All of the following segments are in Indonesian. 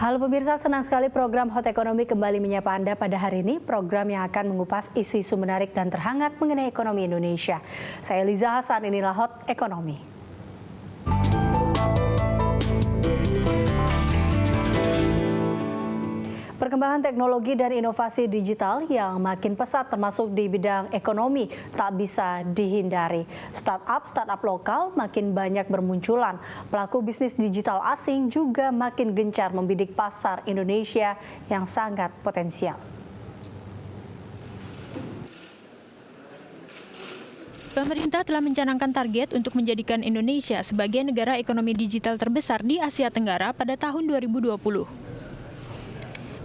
Halo pemirsa, senang sekali program Hot Ekonomi kembali menyapa Anda pada hari ini. Program yang akan mengupas isu-isu menarik dan terhangat mengenai ekonomi Indonesia. Saya Liza Hasan, inilah Hot Ekonomi. Perkembangan teknologi dan inovasi digital yang makin pesat termasuk di bidang ekonomi tak bisa dihindari. Startup lokal makin banyak bermunculan. Pelaku bisnis digital asing juga makin gencar membidik pasar Indonesia yang sangat potensial. Pemerintah telah mencanangkan target untuk menjadikan Indonesia sebagai negara ekonomi digital terbesar di Asia Tenggara pada tahun 2020.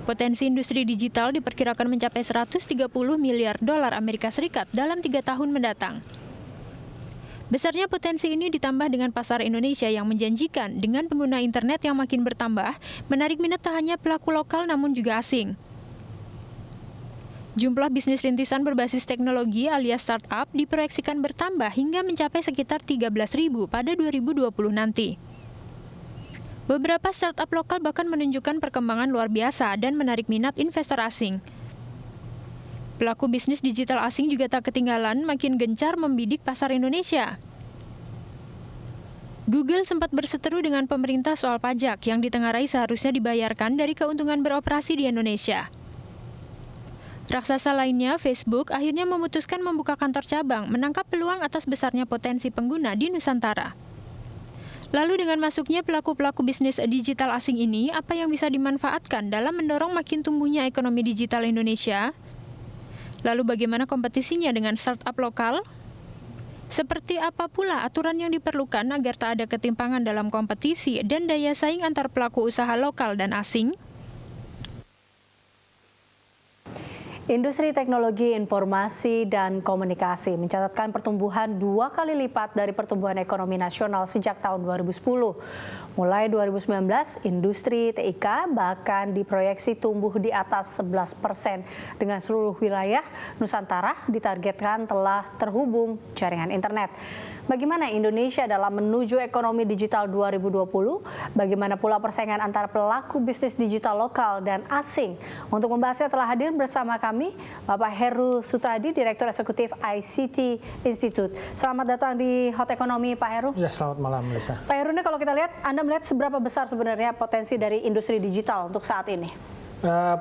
Potensi industri digital diperkirakan mencapai 130 miliar dolar Amerika Serikat dalam 3 tahun mendatang. Besarnya potensi ini ditambah dengan pasar Indonesia yang menjanjikan dengan pengguna internet yang makin bertambah, menarik minat tak hanya pelaku lokal namun juga asing. Jumlah bisnis rintisan berbasis teknologi alias startup diproyeksikan bertambah hingga mencapai sekitar 13.000 pada 2020 nanti. Beberapa startup lokal bahkan menunjukkan perkembangan luar biasa dan menarik minat investor asing. Pelaku bisnis digital asing juga tak ketinggalan makin gencar membidik pasar Indonesia. Google sempat berseteru dengan pemerintah soal pajak yang ditengarai seharusnya dibayarkan dari keuntungan beroperasi di Indonesia. Raksasa lainnya, Facebook, akhirnya memutuskan membuka kantor cabang, menangkap peluang atas besarnya potensi pengguna di Nusantara. Lalu dengan masuknya pelaku-pelaku bisnis digital asing ini, apa yang bisa dimanfaatkan dalam mendorong makin tumbuhnya ekonomi digital Indonesia? Lalu bagaimana kompetisinya dengan startup lokal? Seperti apa pula aturan yang diperlukan agar tak ada ketimpangan dalam kompetisi dan daya saing antar pelaku usaha lokal dan asing? Industri teknologi informasi dan komunikasi mencatatkan pertumbuhan 2 kali lipat dari pertumbuhan ekonomi nasional sejak tahun 2010. Mulai 2019, industri TIK bahkan diproyeksi tumbuh di atas 11%. Dengan seluruh wilayah Nusantara ditargetkan telah terhubung jaringan internet. Bagaimana Indonesia dalam menuju ekonomi digital 2020? Bagaimana pula persaingan antara pelaku bisnis digital lokal dan asing? Untuk membahasnya telah hadir bersama kami Bapak Heru Sutadi, Direktur Eksekutif ICT Institute. Selamat datang di Hot Ekonomi, Pak Heru. Ya, selamat malam, Lisa. Pak Heru, ini kalau kita lihat, Anda melihat seberapa besar sebenarnya potensi dari industri digital untuk saat ini?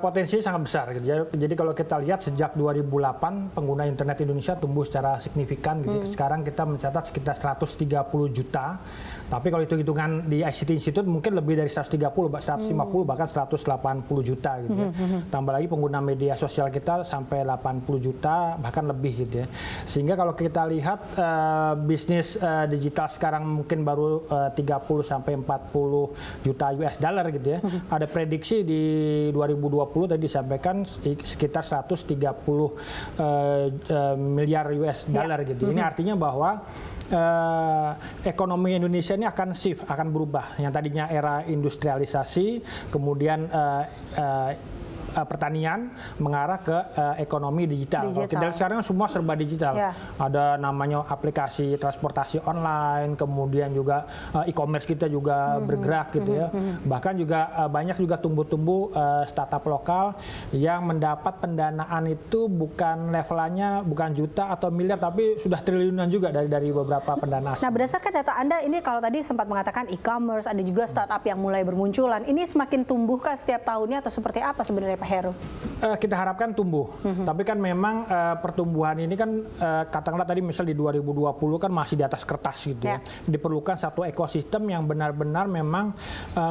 Potensi sangat besar. Jadi kalau kita lihat sejak 2008 pengguna internet Indonesia tumbuh secara signifikan. Sekarang kita mencatat sekitar 130 juta. Tapi kalau hitung-hitungan di ICT Institute mungkin lebih dari 130, 150 bahkan 180 juta gitu ya. Tambah lagi pengguna media sosial kita sampai 80 juta bahkan lebih gitu ya. Sehingga kalau kita lihat bisnis digital sekarang mungkin baru 30 sampai 40 juta US dollar gitu ya. Ada prediksi di 2020 tadi disampaikan sekitar 130 miliar US dollar gitu. Ini artinya bahwa ekonomi Indonesia ini akan shift, akan berubah. Yang tadinya era industrialisasi, kemudian pertanian mengarah ke ekonomi digital. Kalau kita lihat sekarang semua serba digital. Ada namanya aplikasi transportasi online, kemudian juga e-commerce kita juga bergerak gitu ya. Bahkan juga banyak juga tumbuh-tumbuh startup lokal yang mendapat pendanaan itu bukan levelnya bukan juta atau miliar tapi sudah triliunan juga dari beberapa pendanaan. Nah, berdasarkan data Anda ini kalau tadi sempat mengatakan e-commerce, ada juga startup yang mulai bermunculan. Ini semakin tumbuhkah setiap tahunnya atau seperti apa sebenarnya, Pak Heru? Kita harapkan tumbuh, tapi kan memang pertumbuhan ini kan katakanlah tadi misal di 2020 kan masih di atas kertas gitu ya. Diperlukan satu ekosistem yang benar-benar memang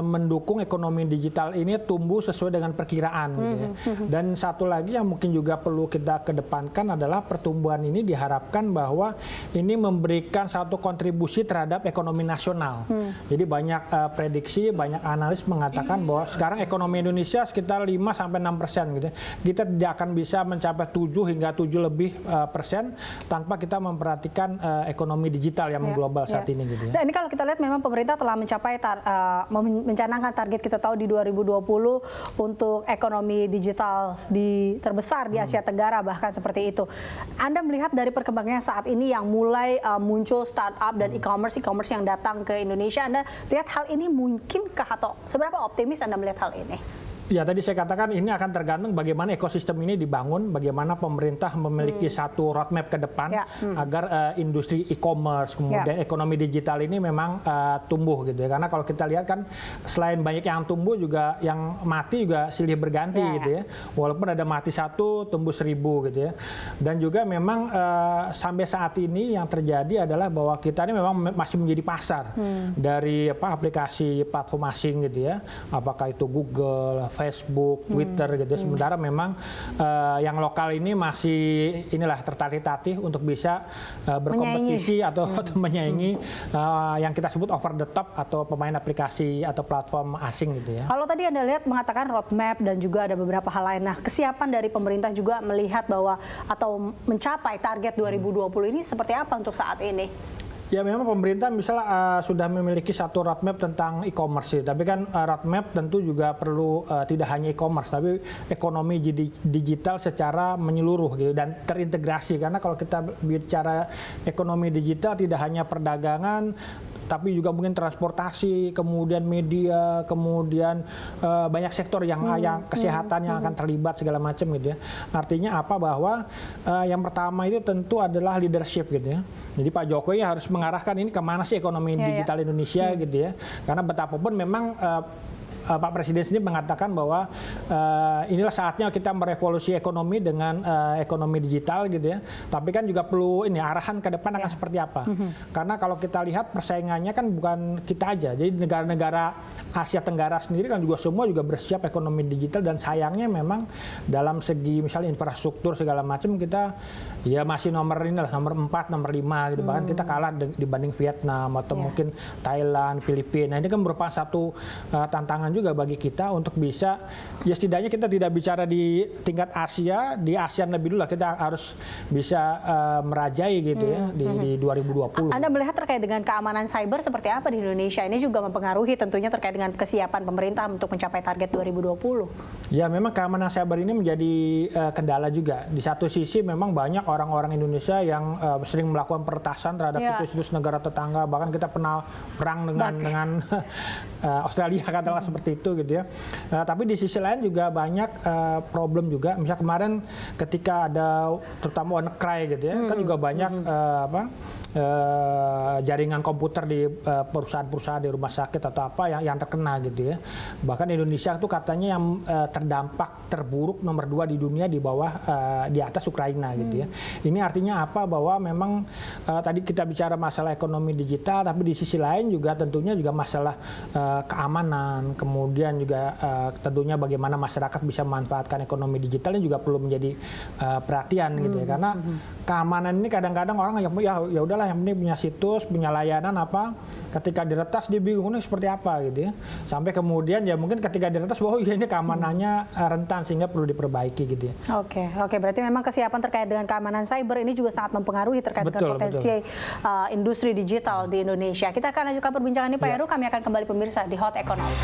mendukung ekonomi digital ini tumbuh sesuai dengan perkiraan gitu ya. Dan satu lagi yang mungkin juga perlu kita kedepankan adalah pertumbuhan ini diharapkan bahwa ini memberikan satu kontribusi terhadap ekonomi nasional. Jadi banyak prediksi, banyak analis mengatakan bahwa sekarang ekonomi Indonesia sekitar 5 sampai 6% gitu ya. Kita tidak akan bisa mencapai 7 hingga 7% tanpa kita memperhatikan ekonomi digital yang mengglobal saat ini gitu ya. Dan ini kalau kita lihat memang pemerintah telah mencanangkan target, kita tahu di 2020 untuk ekonomi digital terbesar di Asia Tenggara, bahkan seperti itu. Anda melihat dari perkembangannya saat ini yang mulai muncul startup dan e-commerce yang datang ke Indonesia, Anda lihat hal ini mungkinkah atau seberapa optimis Anda melihat hal ini? Ya, tadi saya katakan ini akan tergantung bagaimana ekosistem ini dibangun, bagaimana pemerintah memiliki satu roadmap ke depan agar industri e-commerce kemudian ekonomi digital ini memang tumbuh gitu ya. Karena kalau kita lihat kan selain banyak yang tumbuh juga yang mati juga silih berganti gitu ya. Walaupun ada mati 1 tumbuh 1000 gitu ya. Dan juga memang sampai saat ini yang terjadi adalah bahwa kita ini memang masih menjadi pasar dari aplikasi platform asing gitu ya. Apakah itu Google, Facebook, Twitter gitu. Sementara memang yang lokal ini masih tertatih-tatih untuk bisa berkompetisi atau menyaingi yang kita sebut over the top atau pemain aplikasi atau platform asing gitu ya. Kalau tadi Anda lihat mengatakan roadmap dan juga ada beberapa hal lain. Nah, kesiapan dari pemerintah juga melihat bahwa atau mencapai target 2020 ini seperti apa untuk saat ini? Ya memang pemerintah misalnya sudah memiliki satu roadmap tentang e-commerce, tapi kan roadmap tentu juga perlu tidak hanya e-commerce, tapi ekonomi digital secara menyeluruh gitu dan terintegrasi. Karena kalau kita bicara ekonomi digital tidak hanya perdagangan, tapi juga mungkin transportasi, kemudian media, kemudian banyak sektor yang kesehatan yang akan terlibat segala macam gitu ya. Artinya apa bahwa yang pertama itu tentu adalah leadership gitu ya. Jadi Pak Jokowi harus mengarahkan ini kemana sih ekonomi digital Indonesia gitu ya. Karena betapapun memang Pak Presiden sendiri mengatakan bahwa inilah saatnya kita merevolusi ekonomi dengan ekonomi digital gitu ya. Tapi kan juga perlu arahan ke depan akan seperti apa. Karena kalau kita lihat persaingannya kan bukan kita aja. Jadi negara-negara Asia Tenggara sendiri kan juga semua juga bersiap ekonomi digital dan sayangnya memang dalam segi misalnya infrastruktur segala macam kita ya masih nomor 4, nomor 5 gitu. Bahkan kita kalah dibanding Vietnam atau mungkin Thailand, Filipina. Ini kan merupakan satu tantangan juga bagi kita untuk bisa ya setidaknya kita tidak bicara di tingkat Asia, di ASEAN lebih dulu lah, kita harus bisa merajai gitu ya di 2020. Anda melihat terkait dengan keamanan cyber seperti apa di Indonesia? Ini juga mempengaruhi tentunya terkait dengan kesiapan pemerintah untuk mencapai target 2020. Ya memang keamanan cyber ini menjadi kendala juga. Di satu sisi memang banyak orang-orang Indonesia yang sering melakukan peretasan terhadap situs-situs negara tetangga, bahkan kita pernah perang dengan Australia katakanlah seperti itu gitu ya. Tapi di sisi lain juga banyak problem juga. Misalnya kemarin ketika ada terutama WannaCry gitu ya, kan juga banyak jaringan komputer di perusahaan-perusahaan di rumah sakit atau apa yang terkena gitu ya. Bahkan Indonesia itu katanya yang terdampak terburuk nomor 2 di dunia di bawah di atas Ukraina gitu ya. Ini artinya apa? Bahwa memang tadi kita bicara masalah ekonomi digital, tapi di sisi lain juga tentunya juga masalah keamanan, kemudian juga tentunya bagaimana masyarakat bisa memanfaatkan ekonomi digital ini juga perlu menjadi perhatian gitu ya. Karena keamanan ini kadang-kadang orang ya udahlah yang penting punya situs, punya layanan apa, ketika diretas dia bingung ini seperti apa gitu ya. Sampai kemudian ya mungkin ketika diretas bahwa ini keamanannya rentan sehingga perlu diperbaiki gitu ya. Oke, berarti memang kesiapan terkait dengan keamanan cyber ini juga sangat mempengaruhi terkait dengan potensi industri digital di Indonesia. Kita akan lanjutkan perbincangan ini Pak Heru, kami akan kembali pemirsa di Hot Economy.